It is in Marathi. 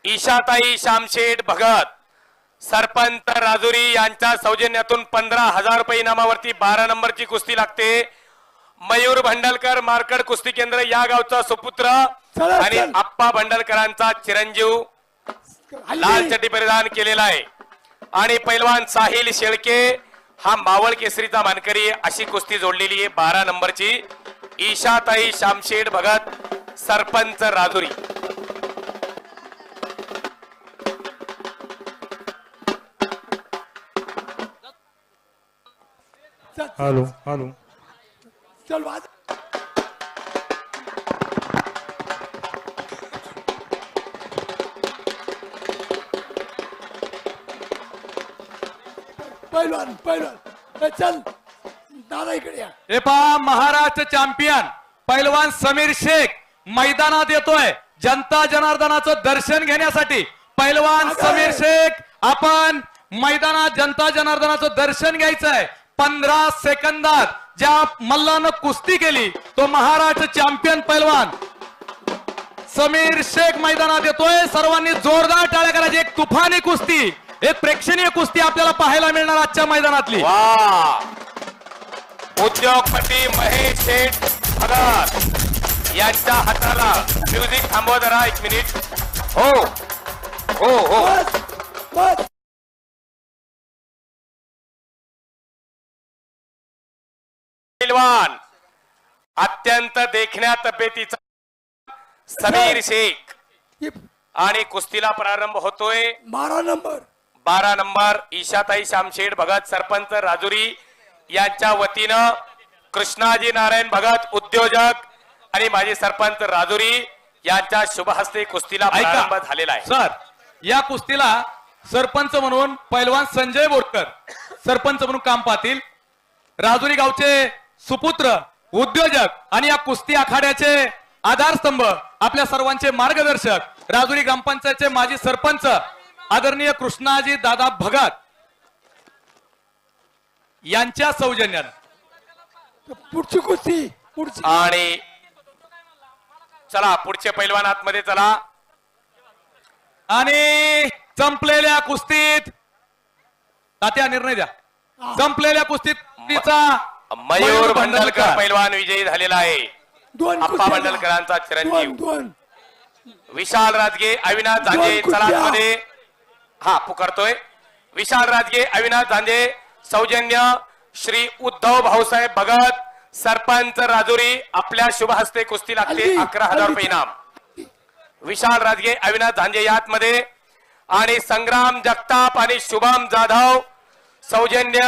ईशाताई शामशेठ भगत सरपंच राजुरी यांच्या सौजन्यातून 15,000 रुपये इनामावरती 12 नंबरची कुस्ती लागते। मयूर भंडलकर मार्कड कुस्ती केंद्र या गावचा सुपुत्र आणि आप्पा भंडलकरांचा चिरंजीव लाल चड्डी परिधान केलेला आहे आणि पैलवान साहिल शेळके हा मावळ केसरीचा मानकरी अशी कुस्ती जोडलेली आहे 12 नंबरची। ईशाताई शामशेठ भगत सरपंच राजुरी। हॅलो हॅलो चल वाज पहिलवान पहिलवान चल दादा इकडे या। हे पहा महाराष्ट्र चॅम्पियन पैलवान समीर शेख मैदानात येतोय जनता जनार्दनाचं दर्शन घेण्यासाठी। पैलवान समीर शेख आपण मैदानात जनता जनार्दनाचं दर्शन घ्यायचंय। 15 सेकंदात ज्या मल्लानं कुस्ती केली तो महाराष्ट्र चॅम्पियन पैलवान समीर शेख मैदानात येतोय। सर्वांनी जोरदार टाळ्या करायची। एक तुफानी कुस्ती, एक प्रेक्षणीय कुस्ती आपल्याला पाहायला मिळणार आजच्या मैदानातली। उद्योगपती महेश शेठ भगत यांच्या हाताला म्युझिक थांबवा जरा 1 मिनिट। हो हो हो बस बस पैलवान अत्यंत देखण्या तब्येतीचा समीर शेख आणि कुस्तीला प्रारंभ होतोय। 12 नंबर ईशाताई शामशेठ भगत सरपंच राजुरी यांच्या वतीनं कृष्णाजी नारायण भगत उद्योजक आणि माजी सरपंच राजुरी यांच्या शुभ हस्ते कुस्तीला प्रारंभ झालेला आहे। सर या कुस्तीला सरपंच म्हणून पैलवान संजय बोरकर सरपंच म्हणून काम पाहतील। राजुरी गावचे सुपुत्र उद्योजक आणि या कुस्ती आखाड्याचे आधारस्तंभ आपल्या सर्वांचे मार्गदर्शक राजुरी ग्रामपंचायतचे माजी सरपंच आदरणीय कृष्णाजी दादा भगत यांच्या सौजन्याने पुढची कुस्ती पुढची आणि चला पुढचे पैलवान आतमध्ये चला। आणि संपलेल्या कुस्तीत तात्या निर्णय द्या। संपलेल्या कुस्तीत मयूर भंडलकर पैलवान विजयी झालेला आहे। दोन आप्पा भंडलकरांचा चिरंजीव दोन विशाल राजगे अविनाश झांजे चला आतमध्ये। हा पुकारतोय विशाल राजगे अविनाश झांजे सौजन्य श्री उद्धव भाऊसाहेब भगत सरपंच राजुरी आपल्या शुभ हस्ते कुस्ती लागते। 11,000 रुपये इनाम। विशाल राजगे अविनाश झांजे यातमध्ये आणि संग्राम जगताप आणि शुभम जाधव सौजन्य